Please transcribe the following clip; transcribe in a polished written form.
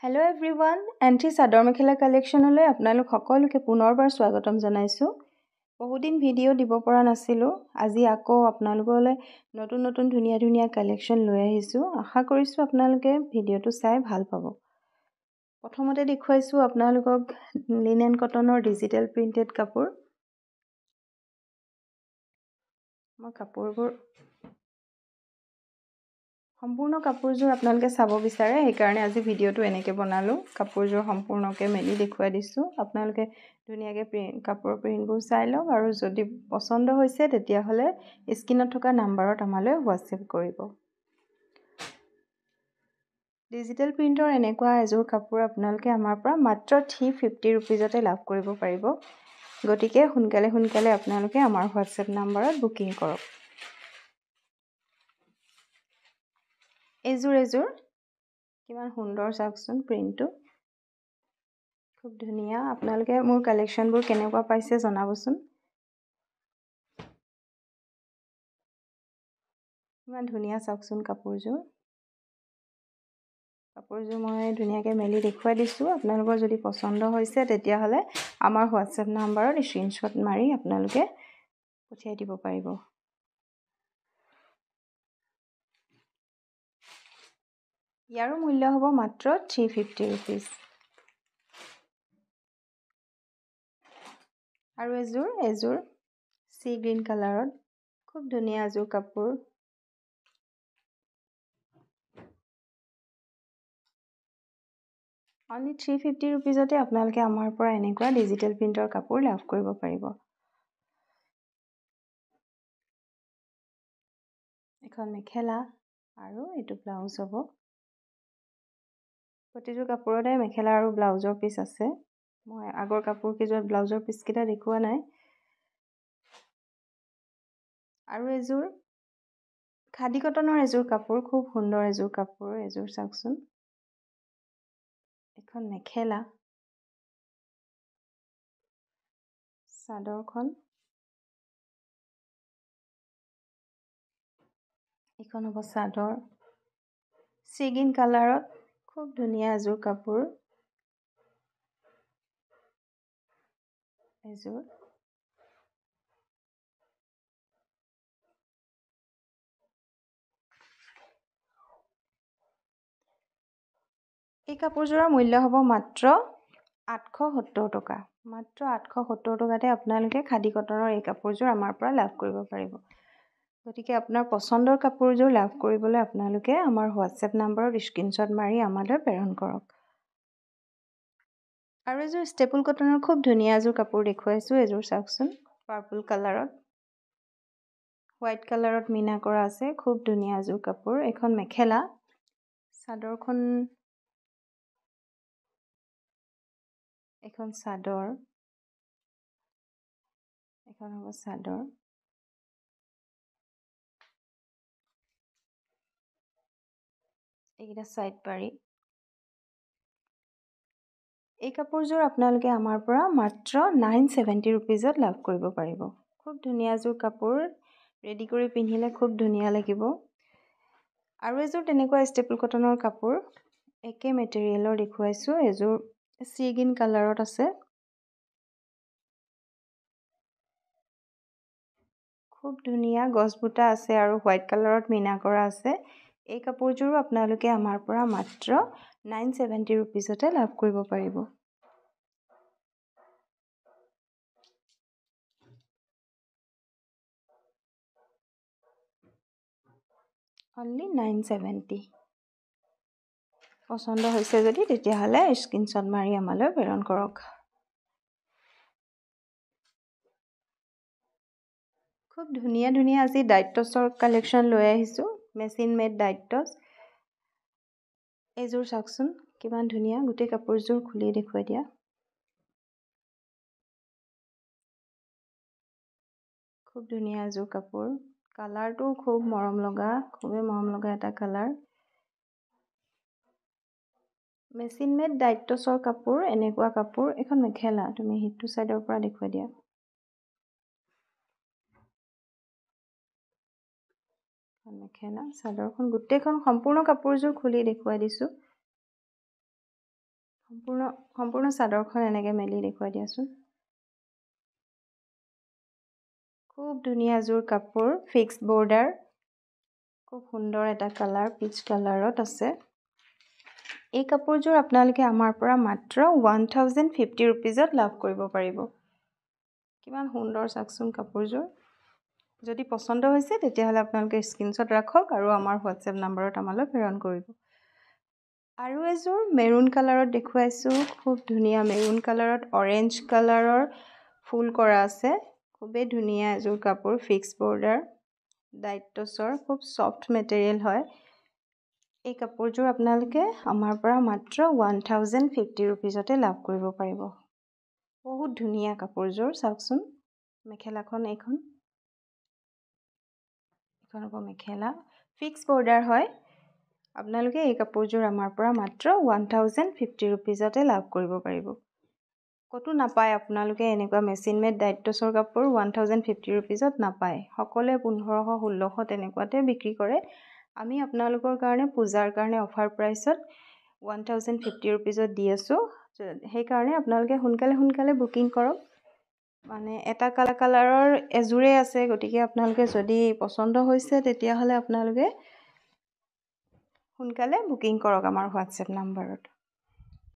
Hello' everyone, anti chador mekhela কালেকশ্যনলৈ আপোনালোক সকলোকে পুনৰবাৰ স্বাগতম জনাইছোঁ। বহুদিন ভিডিঅ' দিব পৰা নাছিলোঁ। আজি আকৌ আপোনালোকলৈ নতুন ধুনীয়া কালেকশ্যন লৈ আহিছোঁ। আশা কৰিছোঁ আপোনালোকে ভিডিঅ'টো চাই ভাল পাব। প্ৰথমতে দেখুৱাইছোঁ আপোনালোকক লিনেন কটনৰ ডিজিটেল প্ৰিণ্টেড কাপোৰ। মই কাপোৰবোৰ সম্পূৰ্ণ কাপোৰযোৰ আপোনালোকে চাব বিচাৰে, সেইকাৰণে আজি ভিডিঅ'টো এনেকৈ বনালোঁ। কাপোৰযোৰ সম্পূৰ্ণকৈ মেলি দেখুৱাই দিছোঁ। আপোনালোকে ধুনীয়াকৈ কাপোৰৰ প্ৰিণ্টবোৰ চাই লওক, আৰু যদি পচন্দ হৈছে তেতিয়াহ'লে স্ক্ৰীণত থকা নাম্বাৰত আমালৈ হোৱাটছএপ কৰিব। ডিজিটেল প্ৰিণ্টৰ এনেকুৱা এযোৰ কাপোৰ আপোনালোকে আমাৰ পৰা মাত্ৰ 350 ৰুপিজতে লাভ কৰিব পাৰিব। গতিকে সোনকালে আপোনালোকে আমাৰ হোৱাটছএপ নাম্বাৰত বুকিং কৰক। এযোৰ কিমান সুন্দৰ চাওকচোন, প্ৰিণ্টটো খুব ধুনীয়া। আপোনালোকে মোৰ কালেকশ্যনবোৰ কেনেকুৱা পাইছে জনাবচোন। ইমান ধুনীয়া চাওকচোন কাপোৰযোৰ মই ধুনীয়াকৈ মেলি দেখুৱাই দিছোঁ। আপোনালোকৰ যদি পচন্দ হৈছে তেতিয়াহ'লে আমাৰ হোৱাটছএপ নাম্বাৰত স্ক্ৰীনশ্বট মাৰি আপোনালোকে পঠিয়াই দিব পাৰিব। ইয়াৰো মূল্য হ'ব মাত্ৰ 350 ৰুপিজ। আৰু এযোৰ চি গ্ৰীণ কালাৰত খুব ধুনীয়া এযোৰ কাপোৰ। অনলি 350 ৰুপিজতে আপোনালোকে আমাৰ পৰা এনেকুৱা ডিজিটেল প্ৰিণ্টৰ কাপোৰ লাভ কৰিব পাৰিব। এখন মেখেলা আৰু এইটো ব্লাউজ হ'ব। প্ৰতিযোৰ কাপোৰতে মেখেলা আৰু ব্লাউজৰ পিচ আছে। মই আগৰ কাপোৰকেইযোৰত ব্লাউজৰ পিচকেইটা দেখুওৱা নাই। আৰু এযোৰ খাদী কটনৰ এযোৰ কাপোৰ, খুব সুন্দৰ এযোৰ কাপোৰ। এযোৰ চাওকচোন, এখন মেখেলা, চাদৰখন, এইখন হ'ব চাদৰ। চি গ্ৰীণ কালাৰত খুব ধুনীয়া এযোৰ কাপোৰ। এযোৰ এই কাপোৰযোৰৰ মূল্য হ'ব মাত্ৰ 870 টকা। মাত্ৰ 870 টকাতে আপোনালোকে খাদী কটনৰ এই কাপোৰযোৰ আমাৰ পৰা লাভ কৰিব পাৰিব। গতিকে আপোনাৰ পচন্দৰ কাপোৰযোৰ লাভ কৰিবলৈ আপোনালোকে আমাৰ হোৱাটছএপ নাম্বাৰত স্ক্ৰীনশ্বট মাৰি আমালৈ প্ৰেৰণ কৰক। আৰু এযোৰ ষ্টেপুল কটনৰ খুব ধুনীয়া এযোৰ কাপোৰ দেখুৱাইছোঁ। এযোৰ চাওকচোন, পাৰ্পল কালাৰত, হোৱাইট কালাৰত মিনা কৰা আছে। খুব ধুনীয়া এযোৰ কাপোৰ। এখন মেখেলা, চাদৰখন, এখন চাদৰ, এখন হ'ব চাদৰ। এইকেইটা চাইড পাৰি। এই কাপোৰযোৰ আপোনালোকে আমাৰ পৰা মাত্ৰ 970 ৰুপিজত লাভ কৰিব পাৰিব। খুব ধুনীয়া এযোৰ কাপোৰ, ৰেডি কৰি পিন্ধিলে খুব ধুনীয়া লাগিব। আৰু এযোৰ তেনেকুৱা ষ্টেপুল কটনৰ কাপোৰ, একে মেটেৰিয়েলৰ দেখুৱাইছোঁ। এযোৰ চি গ্ৰীণ কালাৰত আছে। খুব ধুনীয়া গছ বুটা আছে আৰু হোৱাইট কালাৰত মিনা কৰা আছে। এই কাপোৰযোৰো আপোনালোকে আমাৰ পৰা মাত্ৰ 970 ৰুপিজতে লাভ কৰিব পাৰিব। অনলি 970। পচন্দ হৈছে যদি তেতিয়াহ'লে স্ক্ৰীনশ্বট মাৰি আমালৈ প্ৰেৰণ কৰক। খুব ধুনীয়া আজি ডাইটছৰ কালেকশ্যন লৈ আহিছোঁ। Machine made tights. এইযোৰ চাওকচোন, কিমান ধুনীয়া। গোটেই কাপোৰযোৰ খুলি দেখুৱাই দিয়া। খুব ধুনীয়া এযোৰ কাপোৰ। কালাৰটো খুবেই মৰম লগা এটা কালাৰ। মেচিন মেড ডাইটছৰ কাপোৰ, এনেকুৱা কাপোৰ। এখন মেখেলা, তুমি সিটো চাইডৰ পৰা দেখুৱাই দিয়া। মেখেলা, চাদৰখন, গোটেইখন সম্পূৰ্ণ কাপোৰযোৰ খুলি দেখুৱাই দিছোঁ। সম্পূৰ্ণ চাদৰখন এনেকৈ মেলি দেখুৱাই দিয়াচোন। খুব ধুনীয়া এযোৰ কাপোৰ, ফিক্স বৰ্ডাৰ, খুব সুন্দৰ এটা কালাৰ, পিচ কালাৰত আছে। এই কাপোৰযোৰ আপোনালোকে আমাৰ পৰা মাত্ৰ 1050 ৰুপিজত লাভ কৰিব পাৰিব। কিমান সুন্দৰ চাওকচোন কাপোৰযোৰ। যদি পচন্দ হৈছে তেতিয়াহ'লে আপোনালোকে স্ক্ৰীনশ্বট ৰাখক আৰু আমাৰ হোৱাটছএপ নাম্বাৰত আমালৈ প্ৰেৰণ কৰিব। আৰু এযোৰ মেৰুন কালাৰত দেখুৱাইছোঁ, খুব ধুনীয়া মেৰুন কালাৰত অৰেঞ্জ কালাৰৰ ফুল কৰা আছে। খুবেই ধুনীয়া এযোৰ কাপোৰ, ফিক্স বৰ্ডাৰ, ডাইট টচৰ, খুব ছফ্ট মেটেৰিয়েল হয়। এই কাপোৰযোৰ আপোনালোকে আমাৰ পৰা মাত্ৰ 1050 ৰুপিজতে লাভ কৰিব পাৰিব। বহুত ধুনীয়া কাপোৰযোৰ চাওকচোন। মেখেলাখন এইখন হ'ব মেখেলা, ফিক্স বৰ্ডাৰ হয়। আপোনালোকে এই কাপোৰযোৰ আমাৰ পৰা মাত্ৰ 1050 ৰুপিজতে লাভ কৰিব পাৰিব। ক'তো নাপায় আপোনালোকে এনেকুৱা মেচিন মেড ডাইট টচৰ কাপোৰ 1050 ৰুপিজত নাপায়। সকলোৱে 1500 1600 তেনেকুৱাতে বিক্ৰী কৰে। আমি আপোনালোকৰ কাৰণে পূজাৰ কাৰণে অফাৰ প্ৰাইচত 1050 ৰুপিজত দি আছোঁ। সেইকাৰণে আপোনালোকে সোনকালে বুকিং কৰক। মানে এটা কালাৰৰ এযোৰেই আছে, গতিকে আপোনালোকে যদি পচন্দ হৈছে তেতিয়াহ'লে আপোনালোকে সোনকালে বুকিং কৰক আমাৰ হোৱাটছএপ নাম্বাৰত।